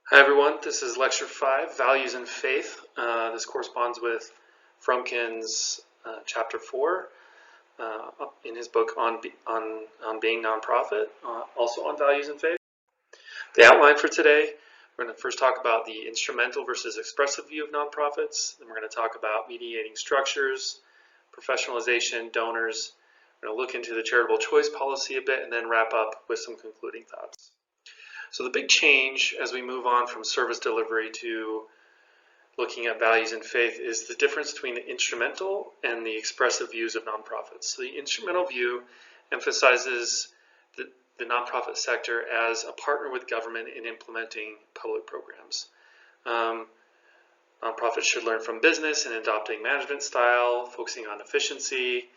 Hi everyone, this is lecture 5, Values and Faith. This corresponds with Frumkin's chapter 4 in his book on being nonprofit, also on values and faith. The outline for today, we're going to first talk about the instrumental versus expressive view of nonprofits. Then we're going to talk about mediating structures, professionalization, donors. We're going to look into the charitable choice policy a bit and then wrap up with some concluding thoughts. So the big change as we move on from service delivery to looking at values and faith is the difference between the instrumental and the expressive views of nonprofits. So the instrumental view emphasizes the nonprofit sector as a partner with government in implementing public programs. Nonprofits should learn from business in adopting management style, focusing on efficiency.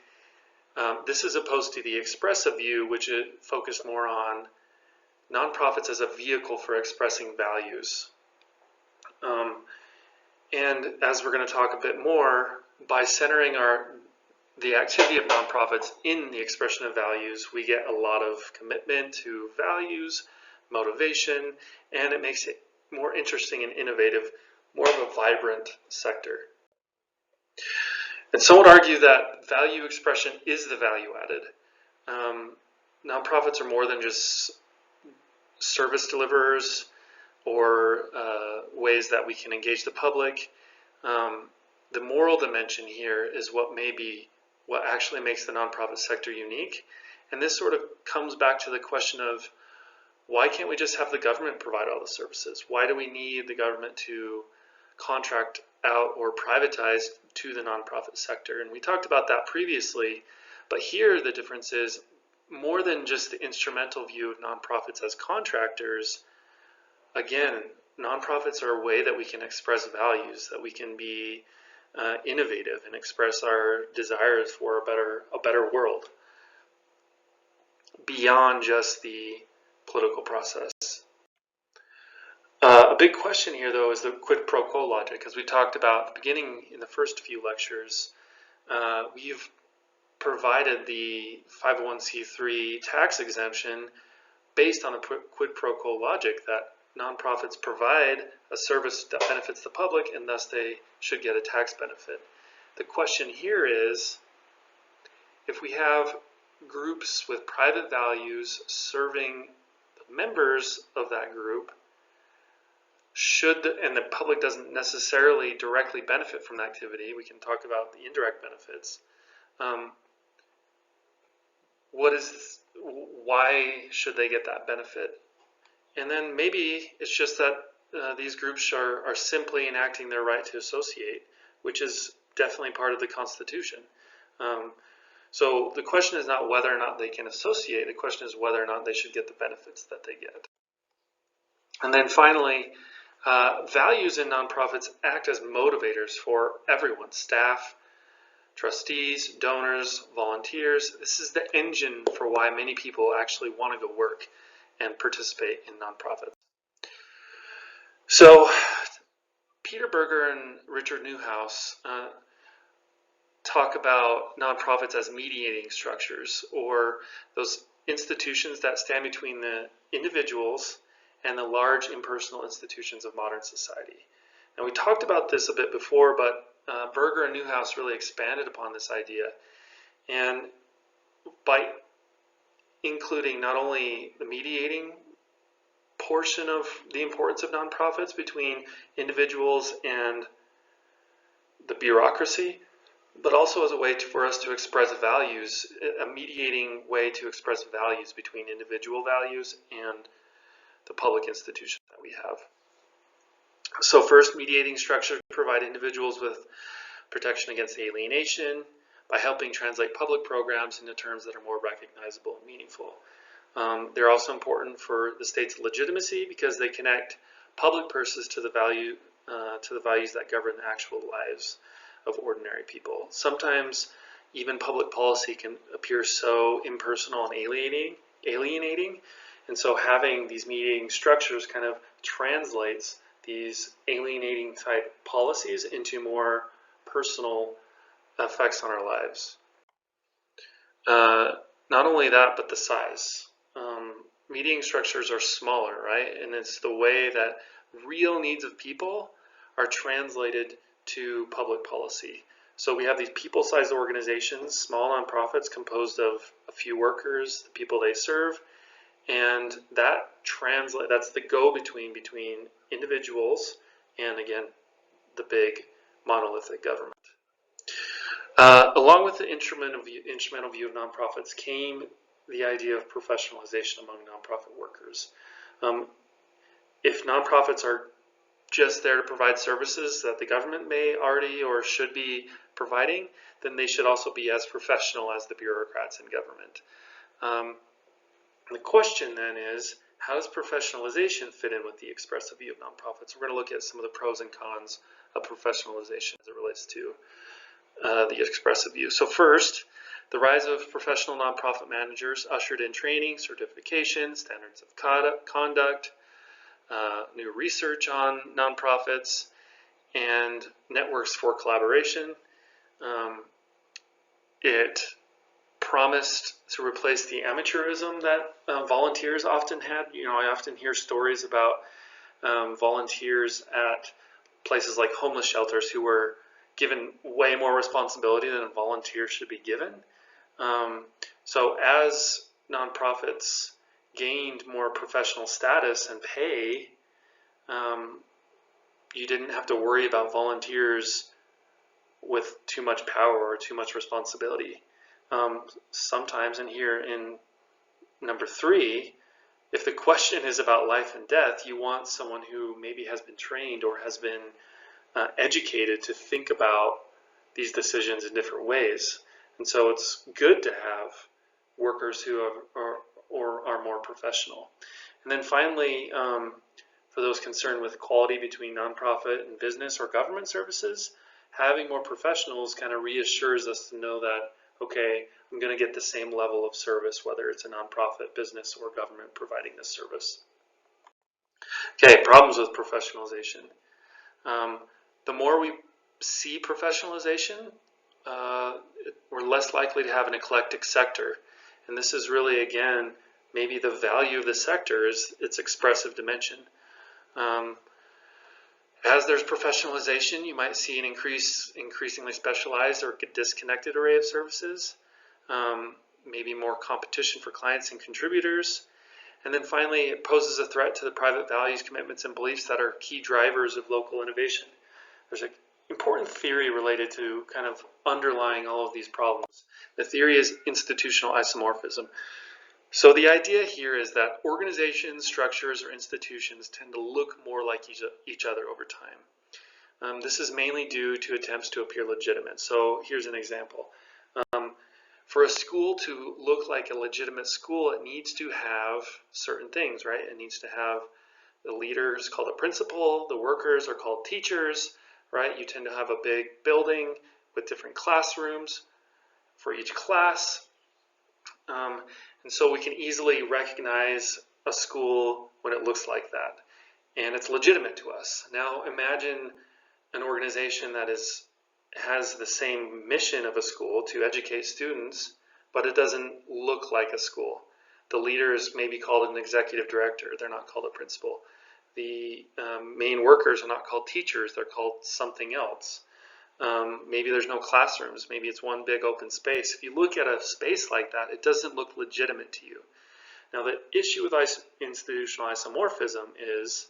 This is opposed to the expressive view, which is focused more on nonprofits as a vehicle for expressing values. And as we're going to talk a bit more, by centering the activity of nonprofits in the expression of values, we get a lot of commitment to values, motivation, and it makes it more interesting and innovative, more of a vibrant sector. And some would argue that value expression is the value added. Nonprofits are more than just service deliverers or ways that we can engage the public. The moral dimension here is what actually makes the nonprofit sector unique. And this sort of comes back to the question of why can't we just have the government provide all the services? Why do we need the government to contract out or privatize to the nonprofit sector? And we talked about that previously, but here the difference is more than just the instrumental view of nonprofits as contractors. Again, nonprofits are a way that we can express values, that we can be innovative and express our desires for a better world beyond just the political process. A big question here, though, is the quid pro quo logic. As we talked about at the beginning in the first few lectures, we've provided the 501c3 tax exemption based on the quid pro quo logic that nonprofits provide a service that benefits the public and thus they should get a tax benefit. The question here is, if we have groups with private values serving the members of that group, and the public doesn't necessarily directly benefit from the activity, we can talk about the indirect benefits. Why should they get that benefit? And then maybe it's just that these groups are simply enacting their right to associate, which is definitely part of the Constitution. So the question is not whether or not they can associate, the question is whether or not they should get the benefits that they get. And then finally, values in nonprofits act as motivators for everyone, staff, trustees, donors, volunteers. This is the engine for why many people actually want to go work and participate in nonprofits. So Peter Berger and Richard Newhouse talk about nonprofits as mediating structures, or those institutions that stand between the individuals and the large impersonal institutions of modern society. And we talked about this a bit before, but Berger and Newhouse really expanded upon this idea. And by including not only the mediating portion of the importance of nonprofits between individuals and the bureaucracy, but also as a way for us to express values, a mediating way to express values between individual values and the public institutions that we have. So first, mediating structures provide individuals with protection against alienation by helping translate public programs into terms that are more recognizable and meaningful. They're also important for the state's legitimacy because they connect public purses to the values that govern the actual lives of ordinary people. Sometimes even public policy can appear so impersonal and alienating, and so having these mediating structures kind of translates these alienating type policies into more personal effects on our lives. Not only that, but the size. mediating structures are smaller, right? And it's the way that real needs of people are translated to public policy. So we have these people-sized organizations, small nonprofits composed of a few workers, the people they serve, and that's the go-between between individuals and, again, the big monolithic government. Along with the instrumental view of nonprofits came the idea of professionalization among nonprofit workers. If nonprofits are just there to provide services that the government may already or should be providing, then they should also be as professional as the bureaucrats in government. The question then is, how does professionalization fit in with the expressive view of nonprofits? We're going to look at some of the pros and cons of professionalization as it relates to the expressive view. So first, the rise of professional nonprofit managers ushered in training, certification, standards of conduct, new research on nonprofits, and networks for collaboration. It promised to replace the amateurism that volunteers often had. I often hear stories about volunteers at places like homeless shelters who were given way more responsibility than a volunteer should be given. So as nonprofits gained more professional status and pay, you didn't have to worry about volunteers with too much power or too much responsibility. Sometimes, and here in number 3, if the question is about life and death, you want someone who maybe has been trained or has been educated to think about these decisions in different ways. And so it's good to have workers who are more professional. And then finally, for those concerned with quality between nonprofit and business or government services, having more professionals kind of reassures us to know that, okay, I'm going to get the same level of service, whether it's a nonprofit, business, or government providing this service. Okay, problems with professionalization. The more we see professionalization, we're less likely to have an eclectic sector. And this is really, again, maybe the value of the sector is its expressive dimension. As there's professionalization, you might see an increasingly specialized or disconnected array of services, maybe more competition for clients and contributors. And then finally, it poses a threat to the private values, commitments, and beliefs that are key drivers of local innovation. There's an important theory related to kind of underlying all of these problems. The theory is institutional isomorphism. So the idea here is that organizations, structures, or institutions tend to look more like each other over time. This is mainly due to attempts to appear legitimate. So here's an example. For a school to look like a legitimate school, it needs to have certain things, right? It needs to have the leader is called a principal, the workers are called teachers, right? You tend to have a big building with different classrooms for each class. And so we can easily recognize a school when it looks like that. And it's legitimate to us. Now imagine an organization that has the same mission of a school to educate students, but it doesn't look like a school. The leader is maybe called an executive director. They're not called a principal. The main workers are not called teachers. They're called something else. Maybe there's no classrooms. Maybe it's one big open space. If you look at a space like that, it doesn't look legitimate to you. Now, the issue with institutional isomorphism is,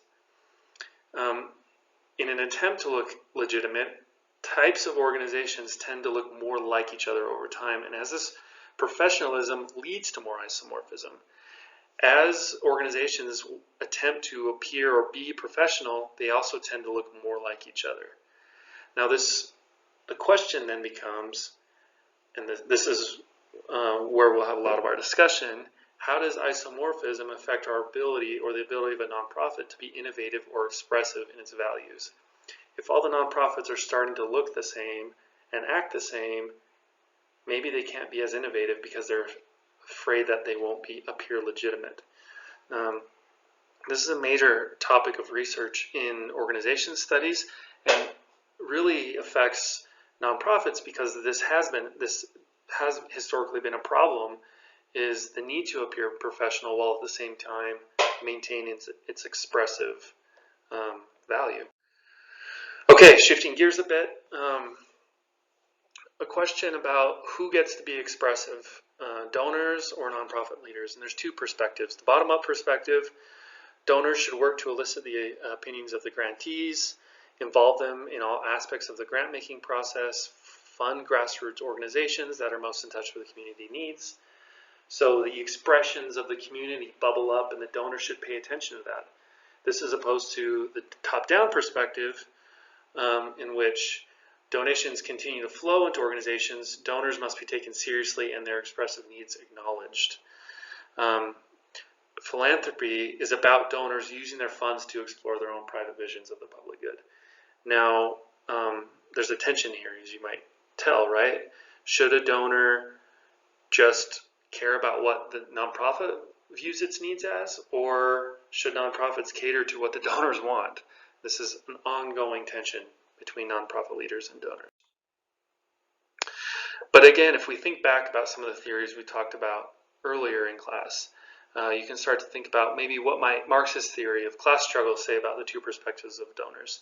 in an attempt to look legitimate, types of organizations tend to look more like each other over time. And as this professionalism leads to more isomorphism, as organizations attempt to appear or be professional, they also tend to look more like each other. Now, the question then becomes, and this is where we'll have a lot of our discussion, how does isomorphism affect our ability or the ability of a nonprofit to be innovative or expressive in its values? If all the nonprofits are starting to look the same and act the same, maybe they can't be as innovative because they're afraid that they won't appear legitimate. This is a major topic of research in organization studies and really affects nonprofits because this has historically been a problem is the need to appear professional while at the same time maintain its expressive value. Okay, shifting gears a bit, a question about who gets to be expressive, donors or nonprofit leaders. And there's two perspectives. The bottom-up perspective, donors should work to elicit the opinions of the grantees, involve them in all aspects of the grant-making process, fund grassroots organizations that are most in touch with the community needs. So the expressions of the community bubble up and the donor should pay attention to that. This is opposed to the top-down perspective in which donations continue to flow into organizations. Donors must be taken seriously and their expressive needs acknowledged. Philanthropy is about donors using their funds to explore their own private visions of the public good. Now, there's a tension here, as you might tell, right? Should a donor just care about what the nonprofit views its needs as, or should nonprofits cater to what the donors want? This is an ongoing tension between nonprofit leaders and donors. But again, if we think back about some of the theories we talked about earlier in class, you can start to think about maybe what might Marxist theory of class struggle say about the two perspectives of donors.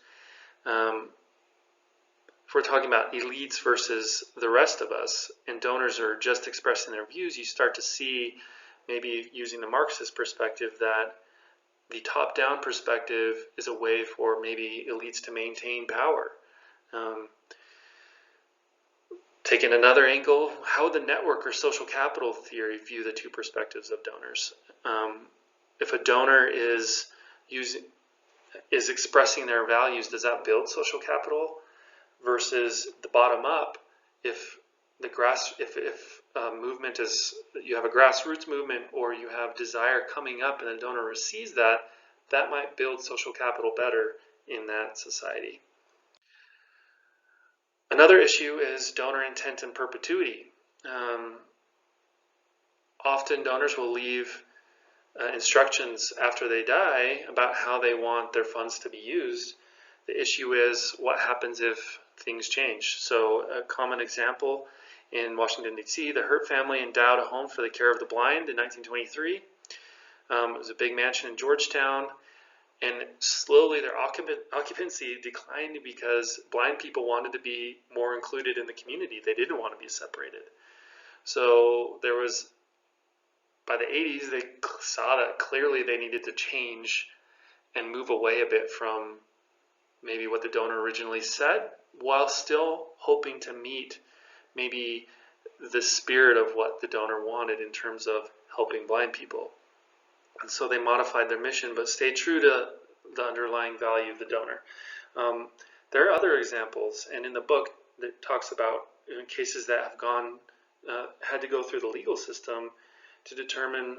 If we're talking about elites versus the rest of us, and donors are just expressing their views, you start to see, maybe using the Marxist perspective, that the top-down perspective is a way for maybe elites to maintain power. Taking another angle, how would the network or social capital theory view the two perspectives of donors? If a donor is expressing their values, does that build social capital? Versus the bottom up, if movement is, you have a grassroots movement or you have desire coming up and the donor receives that, that might build social capital better in that society. Another issue is donor intent and perpetuity. Often donors will leave instructions after they die about how they want their funds to be used. The issue is what happens if things change. So a common example in Washington, D.C., the Hurt family endowed a home for the care of the blind in 1923. It was a big mansion in Georgetown, and slowly their occupancy declined because blind people wanted to be more included in the community. They didn't want to be separated. So there was, by the 80s, they saw that clearly they needed to change and move away a bit from maybe what the donor originally said, while still hoping to meet maybe the spirit of what the donor wanted in terms of helping blind people. And so they modified their mission, but stayed true to the underlying value of the donor. There are other examples, and in the book that talks about cases that have had to go through the legal system to determine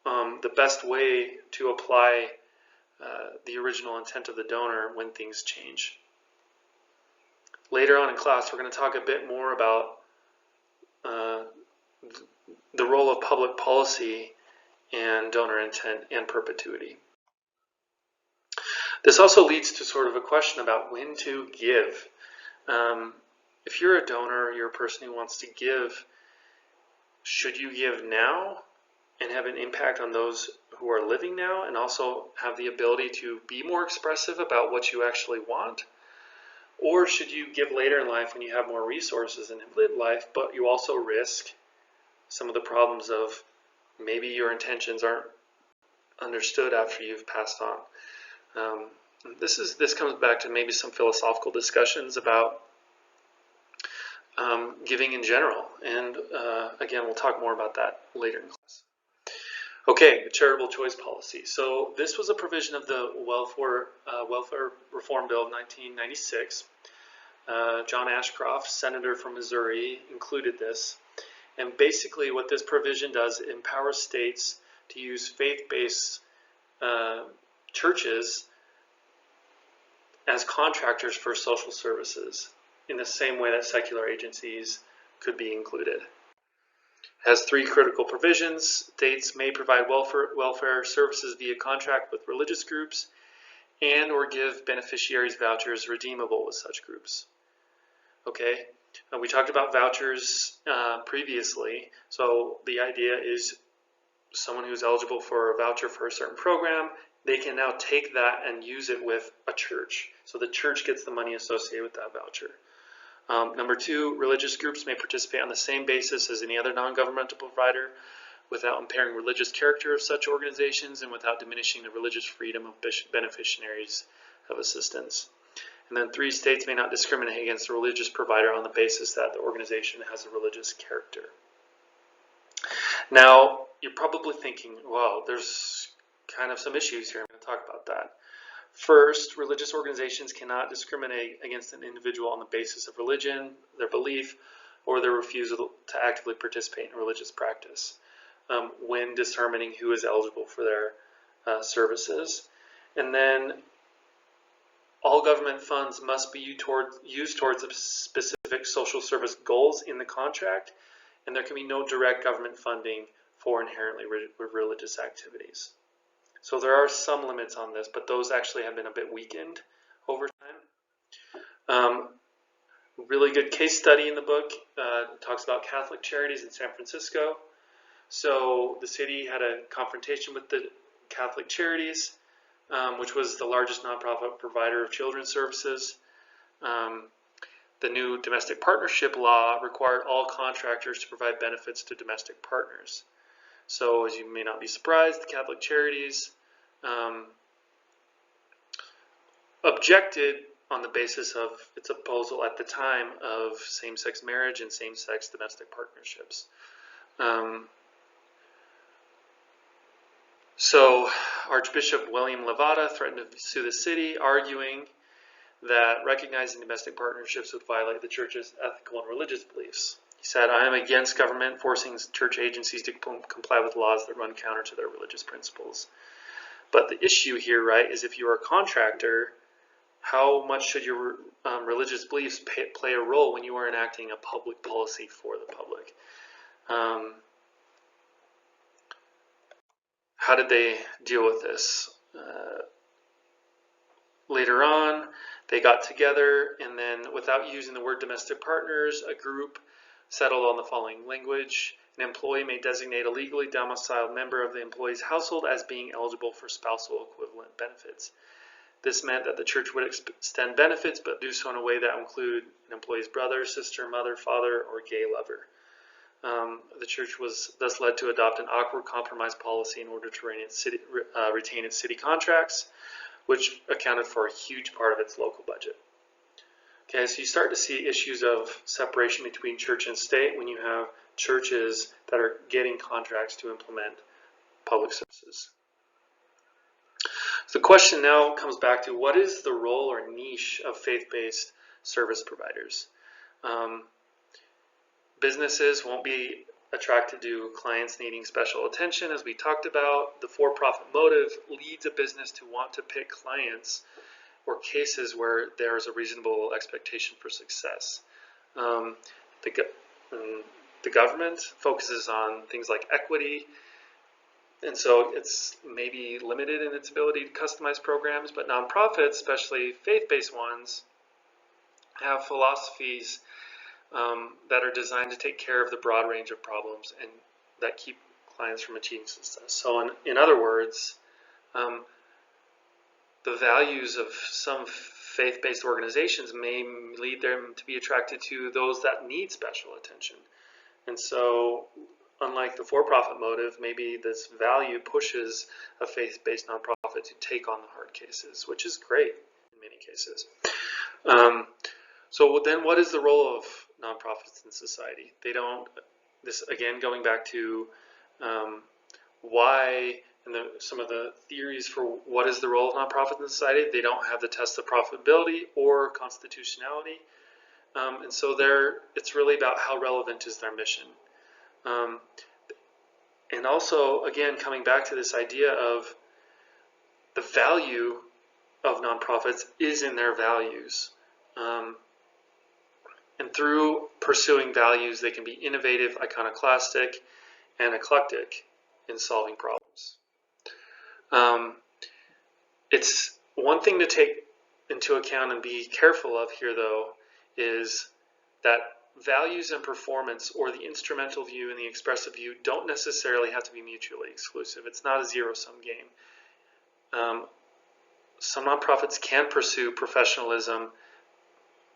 the best way to apply the original intent of the donor when things change. Later on in class, we're going to talk a bit more about the role of public policy and donor intent and perpetuity. This also leads to sort of a question about when to give. If you're a donor, you're a person who wants to give, should you give now and have an impact on those who are living now, and also have the ability to be more expressive about what you actually want? Or should you give later in life when you have more resources and have lived life, but you also risk some of the problems of maybe your intentions aren't understood after you've passed on? This comes back to maybe some philosophical discussions about giving in general, and again, we'll talk more about that later in class. Okay, the charitable choice policy. So this was a provision of the Welfare Reform Bill of 1996. John Ashcroft, senator from Missouri, included this. And basically what this provision does, it empowers states to use faith-based churches as contractors for social services in the same way that secular agencies could be included. It has three critical provisions. States may provide welfare services via contract with religious groups and or give beneficiaries vouchers redeemable with such groups. Okay, We talked about vouchers previously. So the idea is someone who's eligible for a voucher for a certain program, they can now take that and use it with a church. So the church gets the money associated with that voucher. Number two, religious groups may participate on the same basis as any other non-governmental provider without impairing religious character of such organizations and without diminishing the religious freedom of beneficiaries of assistance. And then three, states may not discriminate against a religious provider on the basis that the organization has a religious character. Now, you're probably thinking, well, there's kind of some issues here. I'm going to talk about that. First, religious organizations cannot discriminate against an individual on the basis of religion, their belief, or their refusal to actively participate in religious practice when determining who is eligible for their services. And then all government funds must be used towards specific social service goals in the contract, and there can be no direct government funding for inherently religious activities. So there are some limits on this, but those actually have been a bit weakened over time. Really good case study in the book talks about Catholic Charities in San Francisco. So the city had a confrontation with the Catholic Charities, which was the largest nonprofit provider of children's services. The new domestic partnership law required all contractors to provide benefits to domestic partners. So, as you may not be surprised, the Catholic Charities objected on the basis of its opposal at the time of same-sex marriage and same-sex domestic partnerships. So Archbishop William Levada threatened to sue the city, arguing that recognizing domestic partnerships would violate the church's ethical and religious beliefs. He said, "I am against government forcing church agencies to comply with laws that run counter to their religious principles." But the issue here, right, is if you're a contractor, how much should your religious beliefs play a role when you are enacting a public policy for the public? How did they deal with this? Later on, they got together, and then without using the word domestic partners, a group settled on the following language. An employee may designate a legally domiciled member of the employee's household as being eligible for spousal equivalent benefits. This meant that the church would extend benefits, but do so in a way that included an employee's brother, sister, mother, father, or gay lover. The church was thus led to adopt an awkward compromise policy in order to retain its city contracts, which accounted for a huge part of its local budget. Okay, so you start to see issues of separation between church and state when you have churches that are getting contracts to implement public services. So the question now comes back to, what is the role or niche of faith-based service providers? Businesses won't be attracted to clients needing special attention, as we talked about. The for-profit motive leads a business to want to pick clients or cases where there is a reasonable expectation for success. The government focuses on things like equity, and so it's maybe limited in its ability to customize programs, but nonprofits, especially faith-based ones, have philosophies that are designed to take care of the broad range of problems and that keep clients from achieving success. So in other words, the values of some faith-based organizations may lead them to be attracted to those that need special attention. And so, unlike the for-profit motive, maybe this value pushes a faith-based nonprofit to take on the hard cases, which is great in many cases. So then what is the role of nonprofits in society? This again going back to why and some of the theories for what is the role of nonprofits in society, they don't have the test of profitability or constitutionality. And so it's really about how relevant is their mission. And also, again, coming back to this idea of the value of nonprofits is in their values. And through pursuing values, they can be innovative, iconoclastic, and eclectic in solving problems. It's one thing to take into account and be careful of here, though, is that values and performance, or the instrumental view and the expressive view, don't necessarily have to be mutually exclusive. It's not a zero-sum game. Some nonprofits can pursue professionalism,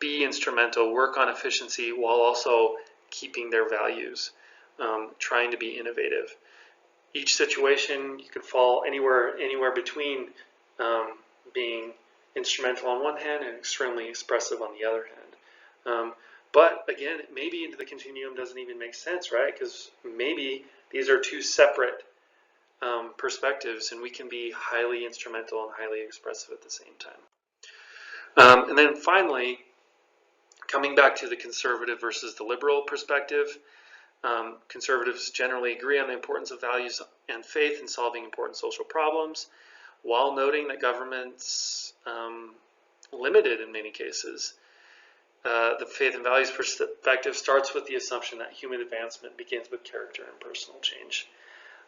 be instrumental, work on efficiency while also keeping their values, trying to be innovative. Each situation, you could fall anywhere between being instrumental on one hand and extremely expressive on the other hand. But again, maybe the continuum doesn't even make sense, right? Because maybe these are two separate perspectives, and we can be highly instrumental and highly expressive at the same time. And then finally, coming back to the conservative versus the liberal perspective, conservatives generally agree on the importance of values and faith in solving important social problems, while noting that government's limited in many cases. The faith and values perspective starts with the assumption that human advancement begins with character and personal change.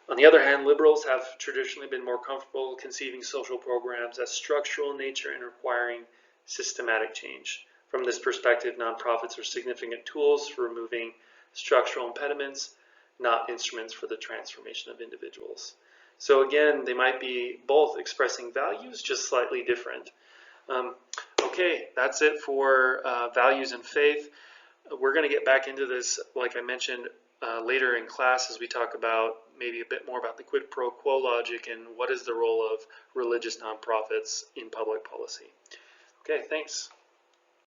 On the other hand, liberals have traditionally been more comfortable conceiving social programs as structural in nature and requiring systematic change. From this perspective, nonprofits are significant tools for removing structural impediments, not instruments for the transformation of individuals. So again, they might be both expressing values, just slightly different. Okay, that's it for values and faith. We're going to get back into this, like I mentioned, later in class as we talk about maybe a bit more about the quid pro quo logic and what is the role of religious nonprofits in public policy. Okay, thanks.